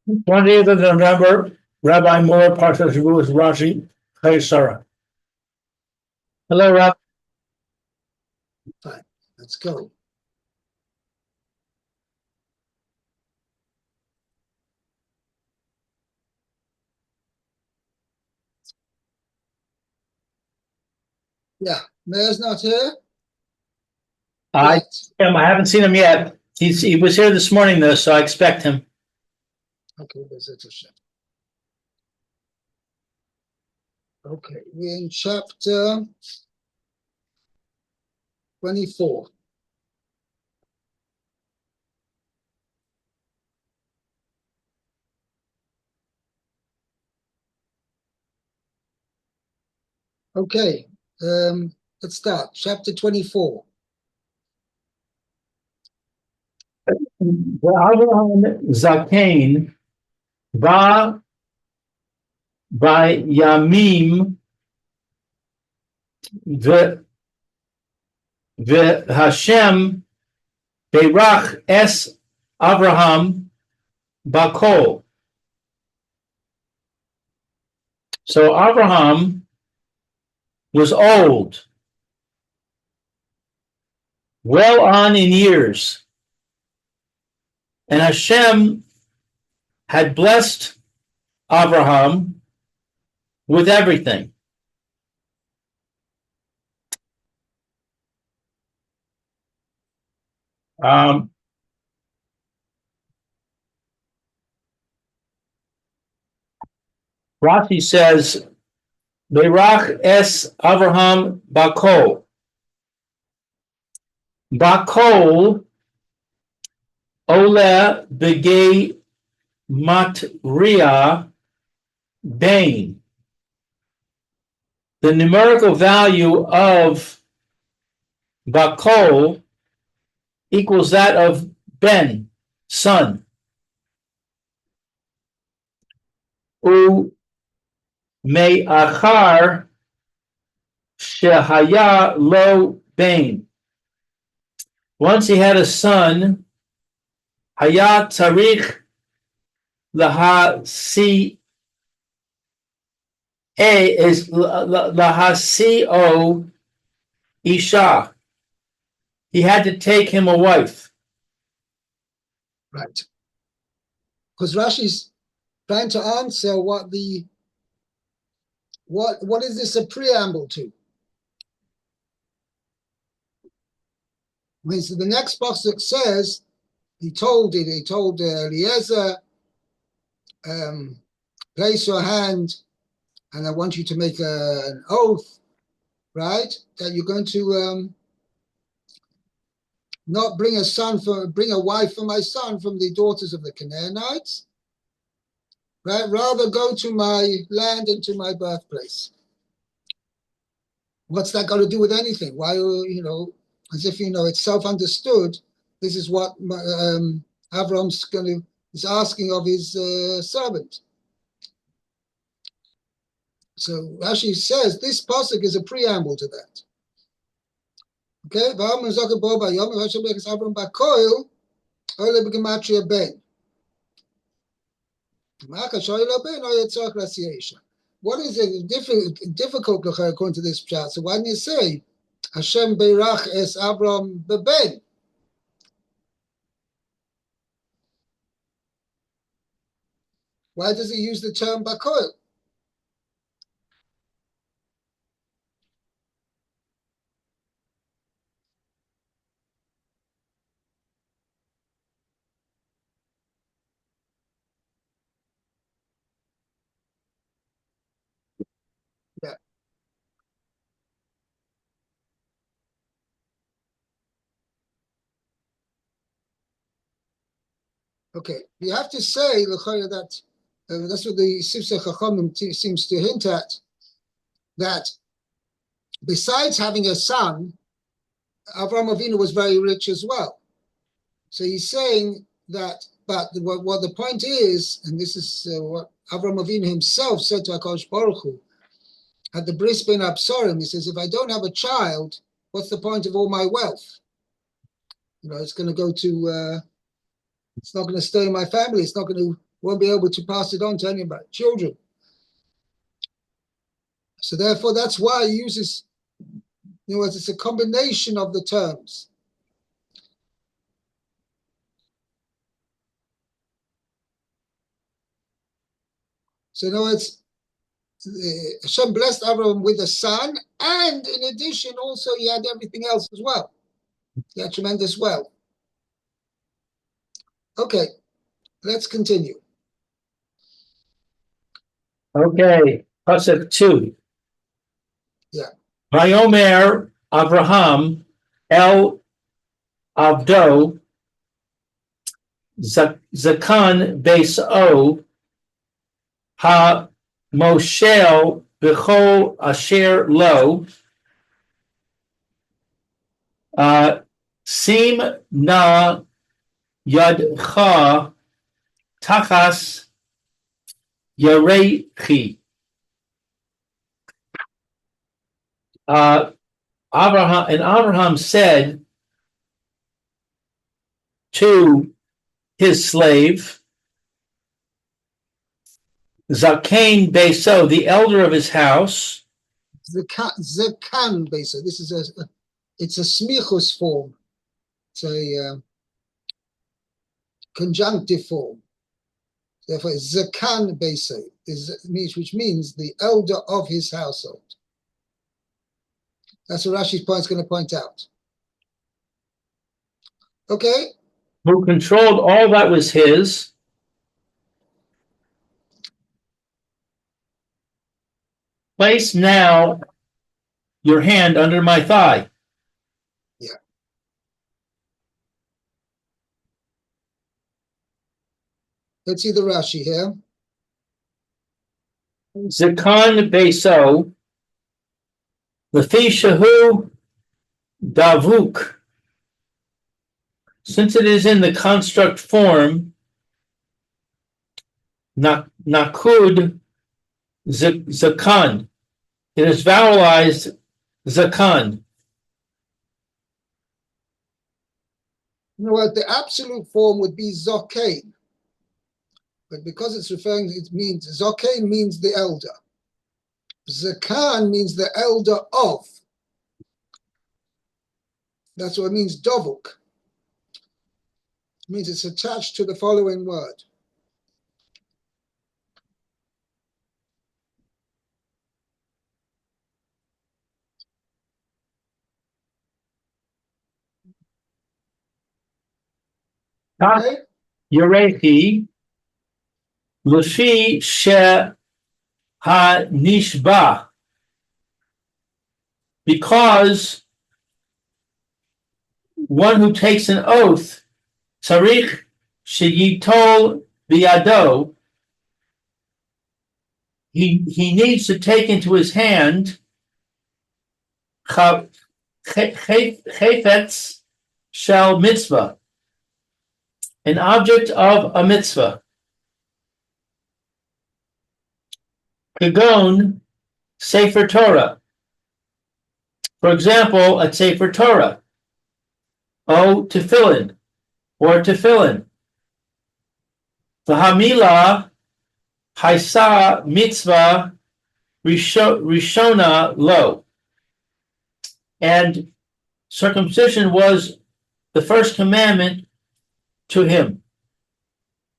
20th of November, Rabbi Moore, Parsha Hashavua, Rashi, Chayei Sarah. Hello, Rob. Fine, let's go. Yeah, Mayor's not here. I haven't seen him yet. He was here this morning, though, so I expect him. Okay, there's a Hashem. Okay, we're in chapter 24. Okay, let's start. Chapter 24. Avraham Zakein ba by Yamim the Hashem Berach es Avraham Bakol. So Avraham was old, well on in years, and Hashem had blessed Avraham with everything. Rashi says, Berach es Avraham Bakol. Bakol Ole Begay Matria Bain. The numerical value of Bakol equals that of Ben, son. U Me'achar Shehaya Lo Bain. Once he had a son, Haya Tarich Lahasi is Lahasio Isha. He had to take him a wife. Right. Because Rashi's trying to answer what is this a preamble to? So the next pasuk says, he told Eliezer, place your hand, and I want you to make an oath, right? That you're going to not bring a wife for my son from the daughters of the Canaanites, right? Rather go to my land and to my birthplace. What's that got to do with anything? Why, as if, it's self-understood. This is what Avram's is asking of his servant. So Rashi says this pasuk is a preamble to that. Okay, what is it difficult according to this chat? So why didn't you say Hashem Beirach es Avram beben? Why does he use the term bakoil? Yeah. Okay, you have to say that that's what the Sifsei Chachamim seems to hint at, that besides having a son, Avraham Avinu was very rich as well. So he's saying that, but what the point is, and this is what Avraham Avinu himself said to HaKadosh Baruch Hu, at the Bris Ben Absorim, he says, if I don't have a child, what's the point of all my wealth? It's going to go to, it's not going to stay in my family. It's not going to won't be able to pass it on to anybody, children. So therefore, that's why he uses, it's a combination of the terms. So in other words, Hashem blessed Abraham with a son, and in addition, also he had everything else as well. He had tremendous wealth. Okay, let's continue. Okay, Pasuk 2. Yeah. Vayomer Abraham El Avdo Zakan Beis O Ha Moshel B'chol Asher Lo Sim Na Yadcha Tachas Yarechi. Abraham said to his slave, Zakein Beso, the elder of his house. Zakan Beso. This is it's a smichus form. It's a conjunctive form. Therefore, Zakan Beso which means the elder of his household. That's what Rashi's point is going to point out. Okay. Who controlled all that was his. Place now your hand under my thigh. Yeah. Let's see the Rashi here. Zakan Beso, Lefi Shahu Davuk. Since it is in the construct form, Nakud Zakan. It is vowelized Zakan. You know what? The absolute form would be Zokain. But because it's referring, it means, Zokain means the elder. Zakan means the elder of. That's what it means, Dovuk. It means it's attached to the following word. Okay? Yarehi, Lefi She Ha-Nishba. Because one who takes an oath, Tzarich Sheyitol Biyado, he needs to take into his hand Chayfetz Shel Mitzvah, an object of a mitzvah. Kagon Sefer Torah. For example, a Sefer Torah. O tefillin, or tefillin. V'hamila haisa mitzvah rishona lo. And circumcision was the first commandment to him.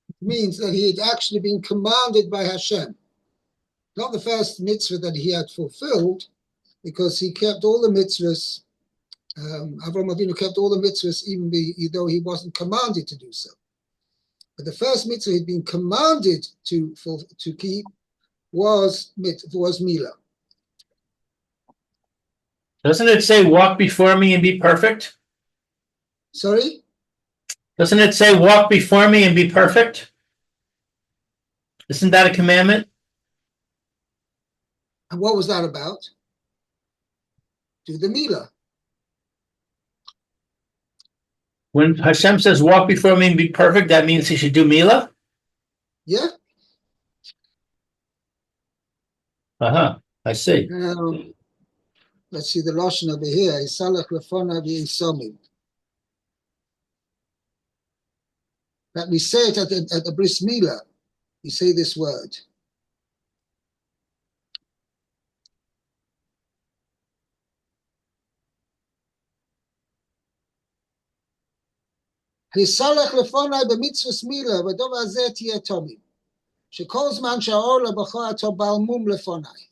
It means that he had actually been commanded by Hashem. Not the first mitzvah that he had fulfilled, because he kept all the mitzvahs. Avraham Avinu kept all the mitzvahs, even though he wasn't commanded to do so. But the first mitzvah he'd been commanded to keep was Mila. Doesn't it say, walk before me and be perfect? Sorry? Doesn't it say, walk before me and be perfect? Isn't that a commandment? And what was that about? Do the Mila. When Hashem says, walk before me and be perfect, that means he should do Mila? Yeah. Uh-huh, I see. Let's see the Lashon over here. Isalach lefona v'yisomim. That we say it at the bris Mila. you say this word. Hisalech lefonai b'mitzvus mila v'dov hazeh tiyeh tomim. Shekol zman sha'or lebachor ato bal mum lefonai.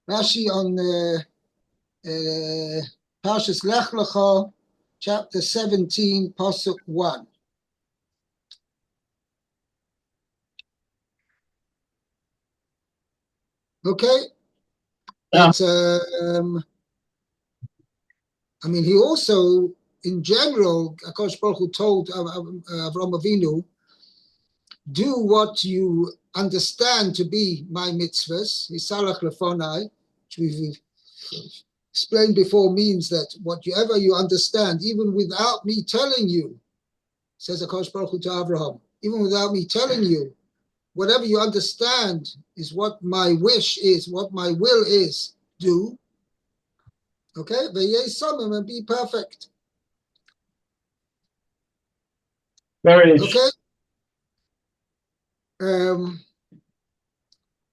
Rashi on Parshas Lech Lecha, chapter 17, pasuk 1. Okay? Yeah. It's, I mean, he also, in general, Akash Baruch Hu told Avraham Avinu, do what you understand to be my mitzvahs, Yisalach lefonai, which we've explained before means that whatever you understand, even without me telling you, says Akash Baruch Hu to Avraham, even without me telling you, whatever you understand is what my wish is, what my will is, do. Okay? V'yei samim, and be perfect. Very interesting. Okay?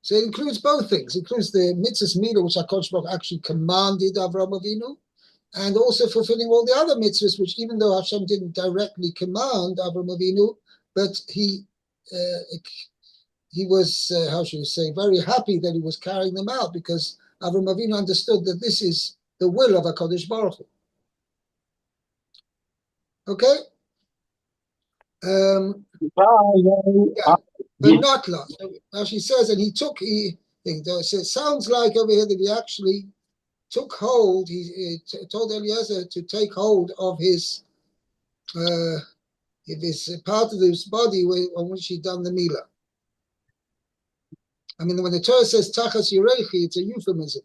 So it includes both things. It includes the mitzvahs milah, which HaKadosh Baruch actually commanded Avraham Avinu, and also fulfilling all the other mitzvahs, which even though Hashem didn't directly command Avraham Avinu, but he was, how should we say, very happy that he was carrying them out, because Avraham Avinu understood that this is the will of HaKadosh Baruch Hu. Okay? Yeah, but not love. Now she says, and it sounds like over here that he actually took hold, he told Eliezer to take hold of his part of his body on which he'd done the Milah. I mean, when the Torah says Tachas Yirechi, it's a euphemism.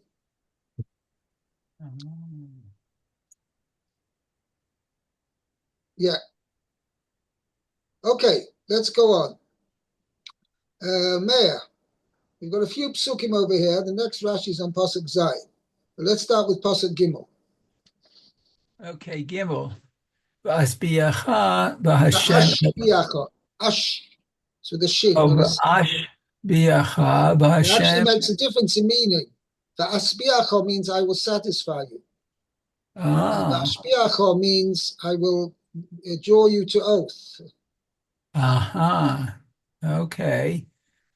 Yeah. Okay, let's go on. Meir, we've got a few psukim over here. The next Rashi is on Pasuk Zayin. But let's start with Pasuk Gimel. Okay, Gimel. V'asbiyacha b'Hashem. Ashbiyacha. Ash. So the shin. Ashbiyacha It actually b'Hashem. makes a difference in meaning. The asbiyacha means I will satisfy you. And the ashbiyacha means I will draw you to oath. Aha. Okay.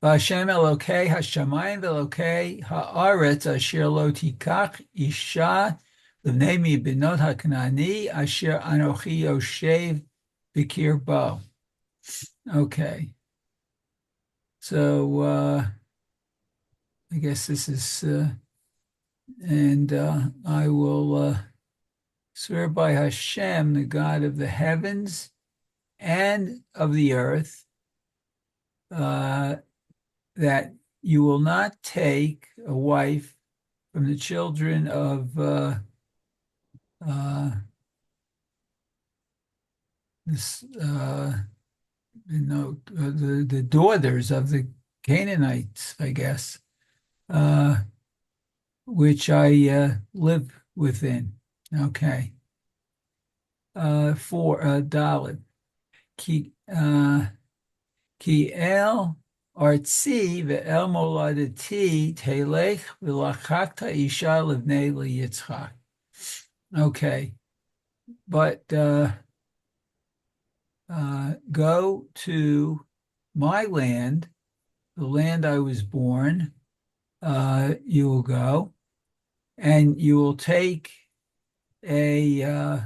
V'Hashem Elokei Hashamayim v'Elokei ha'aretz asher lo tikach isha l'bnei mibinot haKnani asher anochi yoshev b'kirbo. Okay. So I guess this is, and I will swear by Hashem, the God of the heavens and of the earth, that you will not take a wife from the children of the daughters of the Canaanites, I guess, which I live within. Okay. For Dalit. Ki el artzi ve'el moladati telech v'lachakta isha levnei liyitzchak. Okay. But go to my land, the land I was born, you will go, and you will take a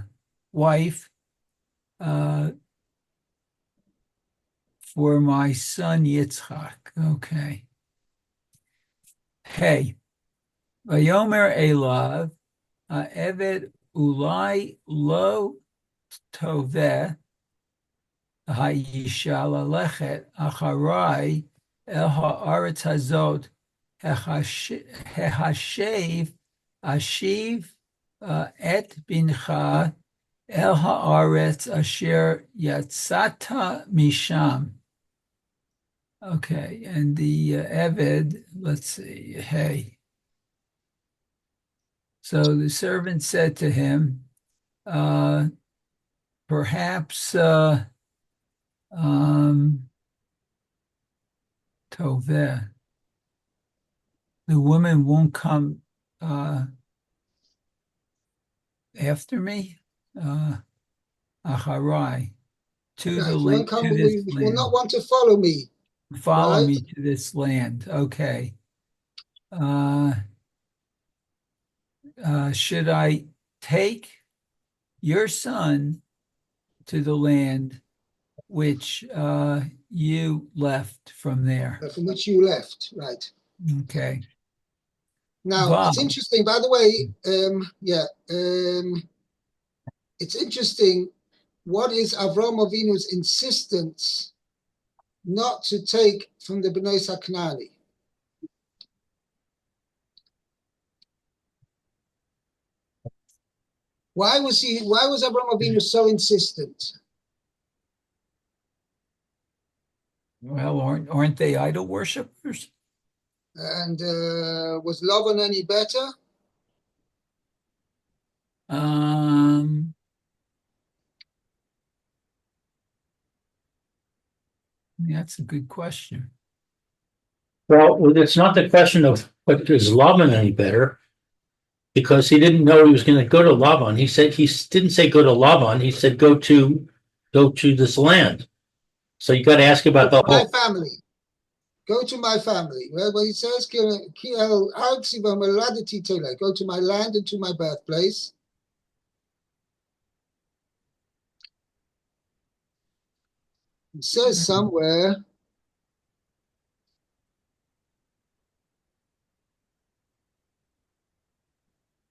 wife for my son Yitzchak. Okay. Hey, Vayomer Elav, Eved Ulai Lo Toveh, Hayisha Lalechet Acharai El Haaretz Hazot Hehashev Ashiv Et Bincha El Haaretz Asher Yatzata Misham. Okay, and the Eved, let's see, hey. So the servant said to him, perhaps Toveh. The woman won't come after me. Acharai, to the Right. You won't land, come, to this you will not land. want to follow me, Follow right? me to this land. Okay. Should I take your son to the land which you left from there? From which you left, right? Okay. Now, Vav. it's interesting, by the way, it's interesting. What is Avram Avinu's insistence not to take from the Bnei Saknani? Why was Avram Avinu so insistent? Well, aren't they idol worshippers? And was Lavan any better? That's a good question. Well, it's not the question of what is Lavan any better, because he didn't know he was going to go to Lavan. He didn't say go to Lavan. He said go to this land. So you got to ask about the My whole. family. Go to my family. Well, he says, go to my land and to my birthplace. It says somewhere,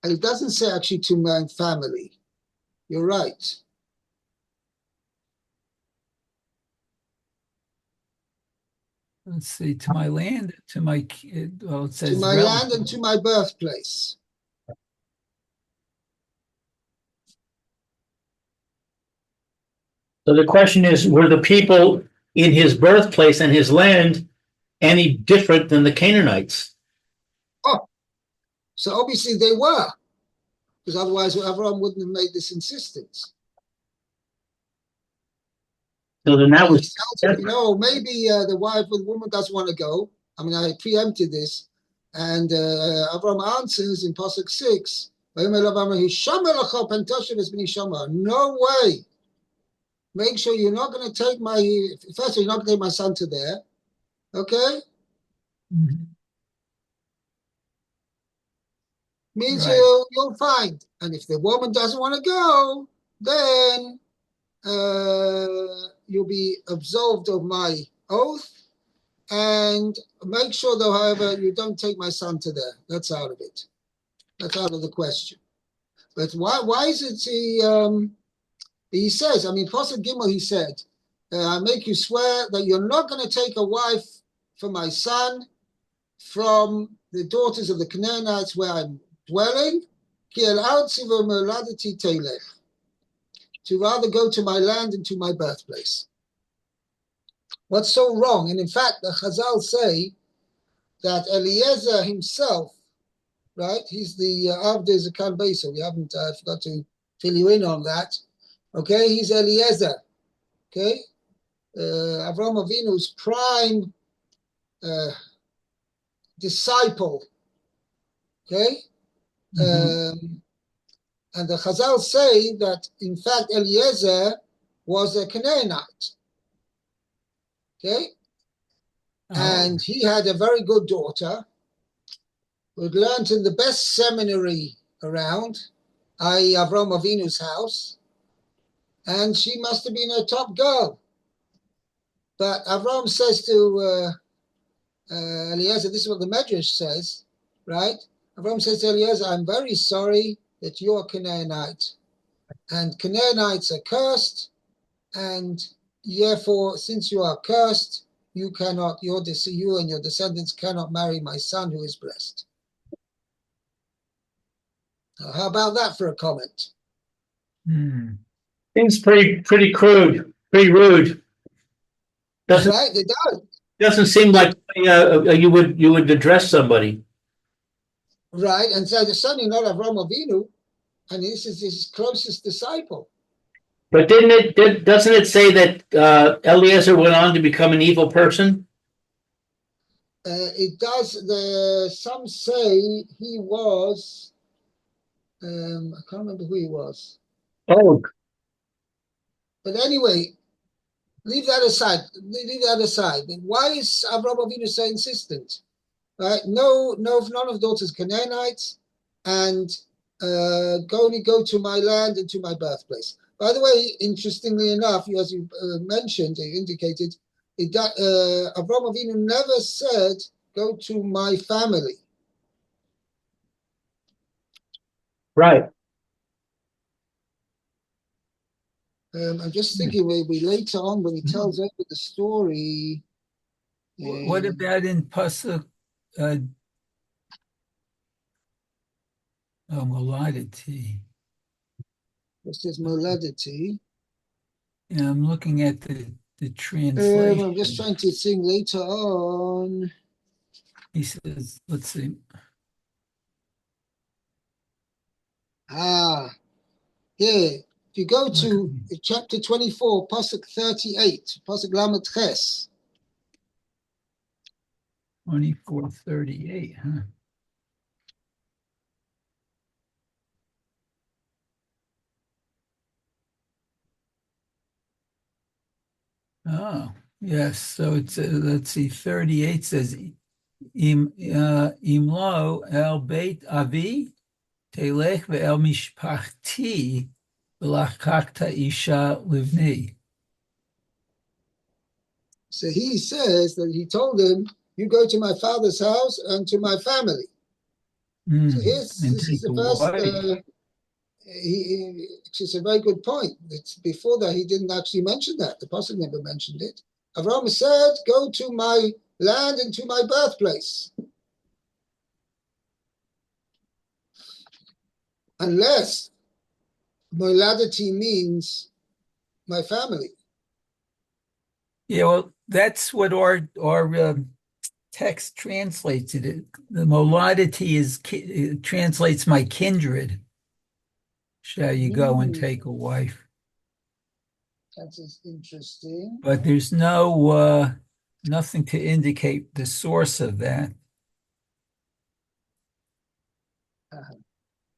and it doesn't say actually to my family. You're right. Let's see, to my land, to my, well, it says To my relative. land and to my birthplace. So the question is, were the people in his birthplace and his land any different than the Canaanites? Oh, so obviously they were, because otherwise Avraham wouldn't have made this insistence. So then that was, maybe the woman doesn't want to go. I mean, I preempted this. And Avraham answers in Pasuk 6, no way. Make sure you're not going to take first you're not going to take my son to there. Okay? Mhm. Means Right. you'll find. And if the woman doesn't want to go, then you'll be absolved of my oath. And make sure, though, however, you don't take my son to there. That's out of it. That's out of the question. But why is it he says, I mean, Pasuk Gimel, he said, I make you swear that you're not going to take a wife for my son from the daughters of the Canaanites where I'm dwelling, to rather go to my land and to my birthplace. What's so wrong? And in fact, the Chazal say that Eliezer himself, right? He's the Avdei Zakan Beisa. We haven't, I forgot to fill you in on that. Okay, he's Eliezer. Okay, Avraham Avinu's prime disciple. Okay, Mhm. and the Chazal say that in fact Eliezer was a Canaanite. Okay, and he had a very good daughter who had learned in the best seminary around, i.e. Avraham Avinu's house, and she must have been a top girl. But Avraham says to Eliezer, this is what the Medrash says, right? Avraham says to Eliezer, I'm very sorry that you're a Canaanite, and Canaanites are cursed, and therefore, since you are cursed, you and your descendants cannot marry my son who is blessed. How about that for a comment? seems pretty crude, pretty rude. Right, it Doesn't seem like you would address somebody. Right, and so the certainly not Avraham Avinu, and this is his closest disciple. But doesn't it say that Eliezer went on to become an evil person? It does. Some say he was. I can't remember who he was. Oh, But anyway, leave that aside. Leave that aside. Why is Avraham Avinu so insistent? Right? No, none of daughters Canaanites, and only go to my land and to my birthplace. By the way, interestingly enough, as you mentioned, you indicated, Avraham Avinu never said, go to my family. right. I'm just thinking maybe later on when he tells over the story. What about in Pasuk Moladity? This is Moladity. Yeah, I'm looking at the translation. I'm just trying to think later on. He says, let's see. Yeah. If you go to chapter 24, Pasuk 38, Pasuk Lamed Ches. 24:38, huh? Oh, yes. So it's let's see. 38 says, Imlo el beit avi telech ve'el mishpachti v'lachakta isha livni. So he says that he told him, you go to my father's house and to my family. So this is the first, it's a very good point. It's before that he didn't actually mention that. The Pasuk never mentioned it. Avraham said, go to my land and to my birthplace. Unless moladity means my family. Yeah, well, that's what our text translates it. The molodity it translates my kindred. Shall you go and take a wife? That's interesting. But there's nothing to indicate the source of that.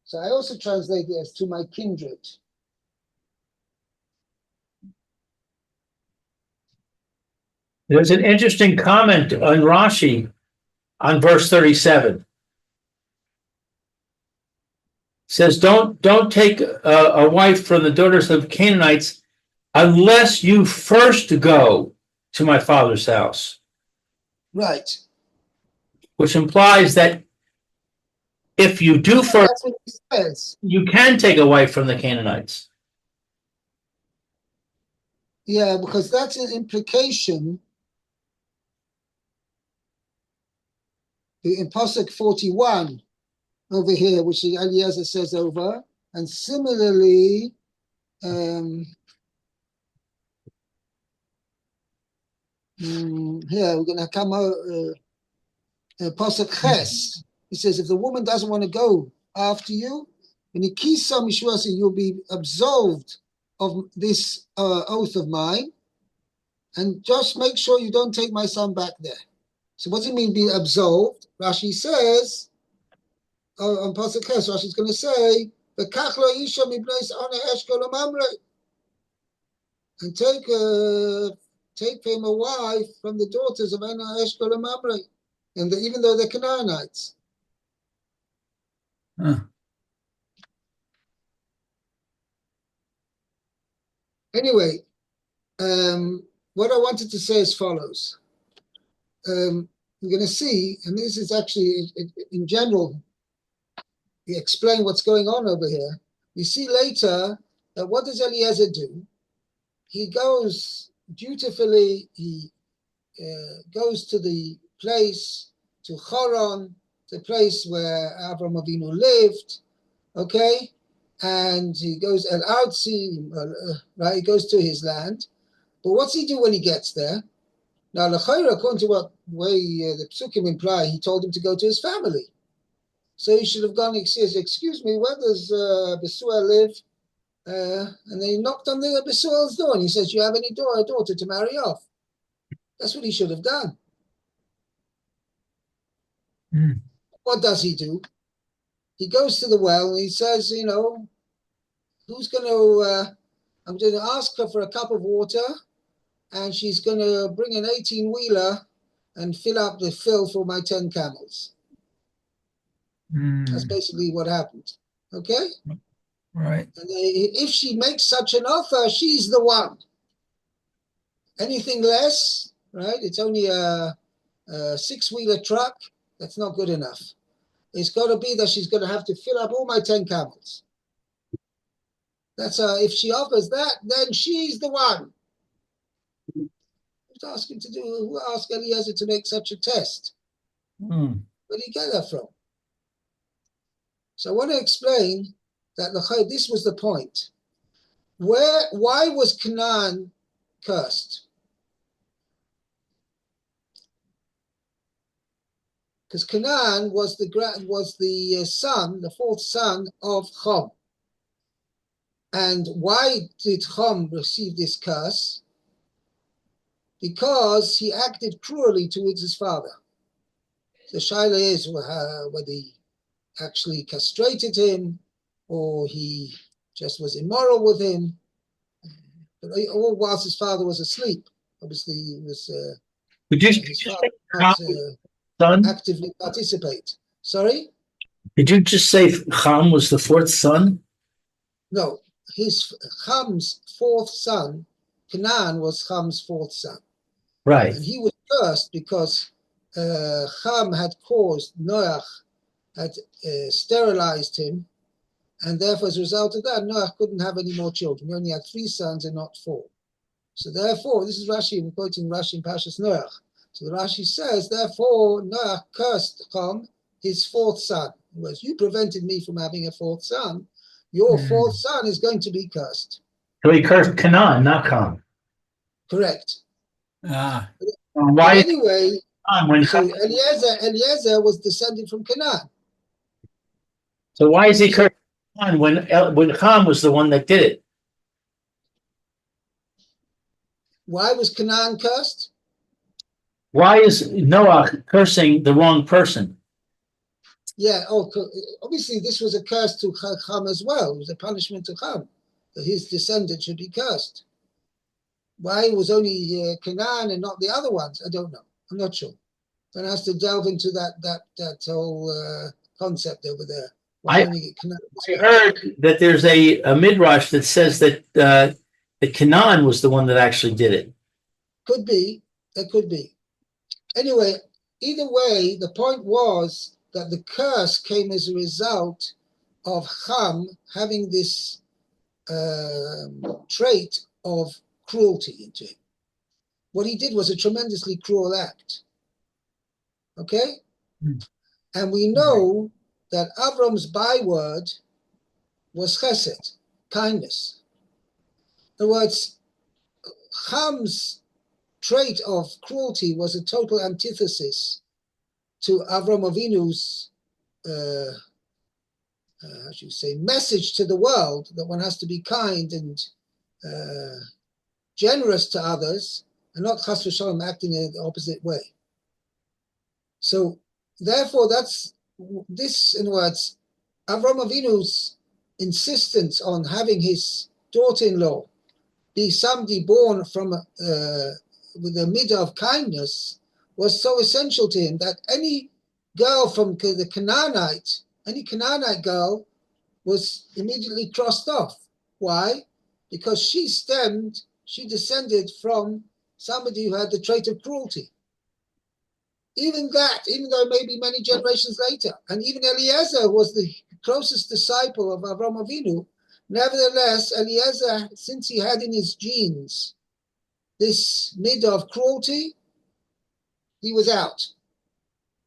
So I also translate it as to my kindred. There's an interesting comment on Rashi on verse 37. It says, don't take a wife from the daughters of Canaanites unless you first go to my father's house. Right. Which implies that if you do first, that's what he says. You can take a wife from the Canaanites. Yeah, because that's an implication in Pasuk 41 over here, which Eliezer says over, and similarly, here we're going to come out Pasuk Ches. He says, if the woman doesn't want to go after you, you'll be absolved of this oath of mine, and just make sure you don't take my son back there. So what does it mean be absolved? Rashi says, on Pasuk Ches, Rashi's going to say, and take him a wife from the daughters of Ana Eshkol and Mamre, and even though they're Canaanites. Huh. Anyway, what I wanted to say as follows. We're going to see, and this is actually, in general, we explain what's going on over here. You see later that what does Eliezer do? He goes dutifully, he goes to the place, to Choron, the place where Avraham Avinu lived, okay? And he goes El Outzi, right? He goes to his land. But what's he do when he gets there? Now, l'chayra, according to what way the psukim imply, he told him to go to his family. So he should have gone. He says, "Excuse me, where does Besua live?" And they knocked on the Besuel's door, and he says, "You have any daughter to marry off?" That's what he should have done. Mm. What does he do? He goes to the well and he says, who's going to, I'm going to ask her for a cup of water, and she's going to bring an 18-wheeler and fill up the fill for my 10 camels. That's basically what happened. Okay? Right. And if she makes such an offer, she's the one. Anything less, right? It's only a 6-wheeler truck. That's not good enough. It's got to be that she's going to have to fill up all my 10 camels. That's if she offers that, then she's the one. Who's asking to do? Who asked Eliezer to make such a test? Where did he get that from? So I want to explain that this was the point. Why was Canaan cursed? Because Canaan was the son, the fourth son of Chom. And why did Chom receive this curse? Because he acted cruelly towards his father. The shaila is whether he actually castrated him or he just was immoral with him. But all whilst his father was asleep. Obviously, he was his father did not actively participate. Sorry? Did you just say Ham was the fourth son? No, Ham's fourth son, Canaan, was Ham's fourth son. Right. And he was cursed because Ham had caused Noach, had sterilized him, and therefore, as a result of that, Noach couldn't have any more children. He only had 3 sons and not 4. So therefore, this is Rashi, I'm quoting Rashi in Parshas Noach. So the Rashi says, therefore, Noach cursed Ham, his fourth son. Whereas you prevented me from having a fourth son, your fourth son is going to be cursed. So he cursed Canaan, not Ham. Correct. Ah. Why? Anyway, so Ham Eliezer was descended from Canaan. So why is he cursed Canaan when Ham was the one that did it? Why was Canaan cursed? Why is Noah cursing the wrong person? Yeah, obviously this was a curse to Ham as well. It was a punishment to Ham, that his descendants should be cursed. Why it was only Canaan and not the other ones, I don't know. I'm not sure. One has to delve into that whole concept over there. Why only Canaan? I heard that there's a midrash that says that Canaan was the one that actually did it. Could be. That could be. Anyway, either way, the point was that the curse came as a result of Ham having this trait of cruelty into him. What he did was a tremendously cruel act. Okay? And we know that Avram's byword was chesed, kindness. In other words, Ham's trait of cruelty was a total antithesis to Avram Avinu's how should you say, message to the world that one has to be kind and generous to others and not chas v'shalom acting in the opposite way. So therefore, this, in words, Avram Avinu's insistence on having his daughter-in-law be somebody born from with a midah of kindness was so essential to him that any girl from the Canaanite, any Canaanite girl, was immediately crossed off. Why? Because she descended from somebody who had the trait of cruelty. Even though it may be many generations later, and even Eliezer was the closest disciple of Avram Avinu, nevertheless, Eliezer, since he had in his genes this midah of cruelty, he was out.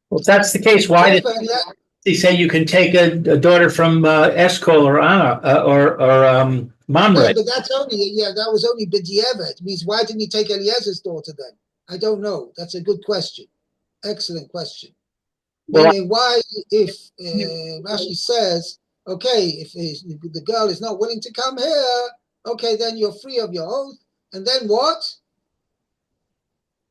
Well, if that's the case, why did he say you can take a daughter from Eshkol or Anna or Mamre? Yeah, but that was only b'di'evet. It means why didn't he take Eliezer's daughter then? I don't know. That's a good question. Excellent question. Meaning, why, if Rashi says okay, if the girl is not willing to come here, okay, then you're free of your oath. And then what?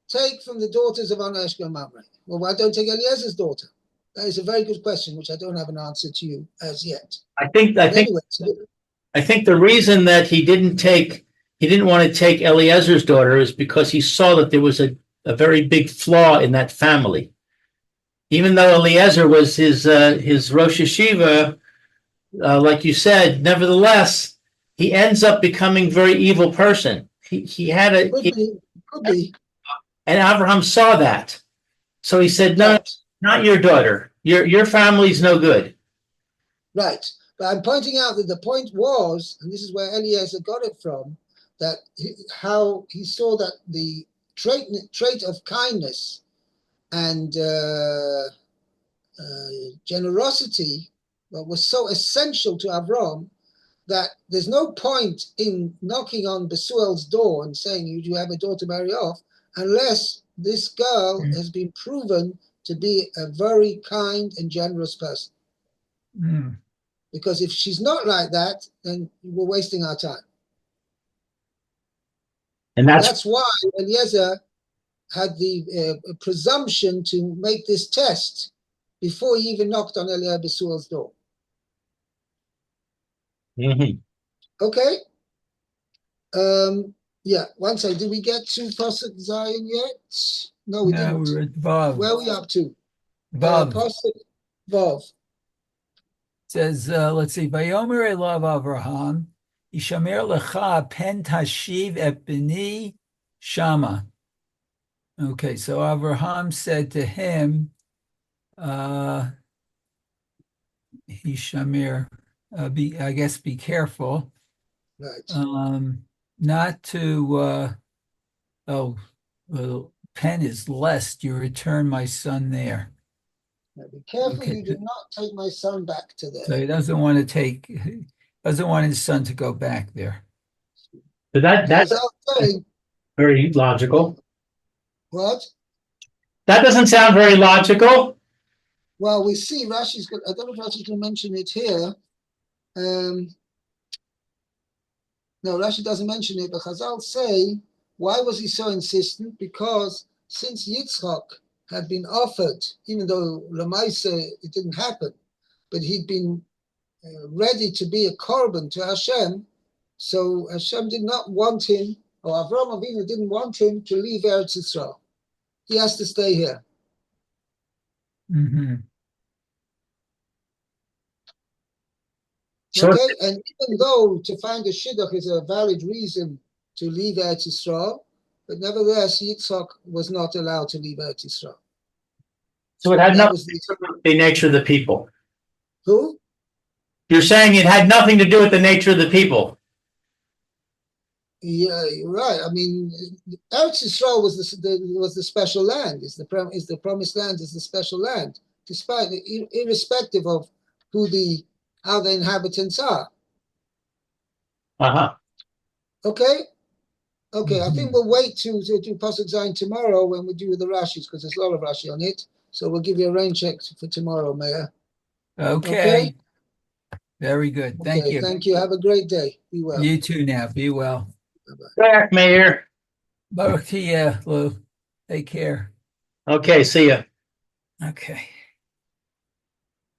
Take from the daughters of Anash and Mamre. Well, why don't take Eliezer's daughter? That is a very good question, which I don't have an answer to you as yet. I think Anyway, I think the reason that he didn't want to take Eliezer's daughter is because he saw that there was a very big flaw in that family. Even though Eliezer was his Rosh Hashiva, like you said, nevertheless, he ends up becoming a very evil person. He had could be. And Abraham saw that. So he said, no, Right. not your daughter. Your family's no good. Right. But I'm pointing out that the point was, and this is where Eliezer got it from, that how he saw that the trait of kindness and generosity was so essential to Avram that there's no point in knocking on Besuel's door and saying, you have a daughter, marry off, unless this girl has been proven to be a very kind and generous person. Because if she's not like that, then we're wasting our time. And that's why Eliezer had the presumption to make this test before he even knocked on Eliyahu Besuel's door. Mm-hmm. Okay. Yeah. One second. Did we get to Pasuk Zion yet? No, we didn't. We were at Vav. Where are we up to? Vav. Pasuk Vav. It says, let's see. Vayomer elav Avraham, Yishamer lecha pen tashiv et b'ni shama. Okay, so Avraham said to him, Yishamer, I guess be careful. Right. Not to, pen is lest you return my son there. Now be careful you do not take my son back to there. So he doesn't want his son to go back there. So that's very logical. What? That doesn't sound very logical. Well, we see Rashi's I don't know if Rashi's going to mention it here. No, Rashi doesn't mention it, but Chazal say, why was he so insistent? Because since Yitzchak had been offered, even though Lamaisa it didn't happen, but he'd been ready to be a korban to Hashem, so Hashem did not want him, or Avraham Avinu didn't want him to leave Eretz Yisrael. He has to stay here. Mm-hmm. Okay, and even though to find a shidduch is a valid reason to leave Eretz Yisrael, but nevertheless, Yitzchak was not allowed to leave Eretz Yisrael. So it had nothing to do with the nature of the people. Who? You're saying it had nothing to do with the nature of the people. Yeah, you're right. I mean, Eretz Yisrael was the special land. Is the promised land is the special land, despite irrespective of how the inhabitants are. Okay. Okay, I think we'll wait to do Pasuk Zayin tomorrow when we do the Rashis, because there's a lot of Rashi on it. So we'll give you a rain check for tomorrow, Mayor. Okay. Very good. Thank you. Thank you. Have a great day. Be well. You too now. Be well. Bye-bye. Back, Mayor. Baruch Lou. Take care. Okay, see ya. Okay.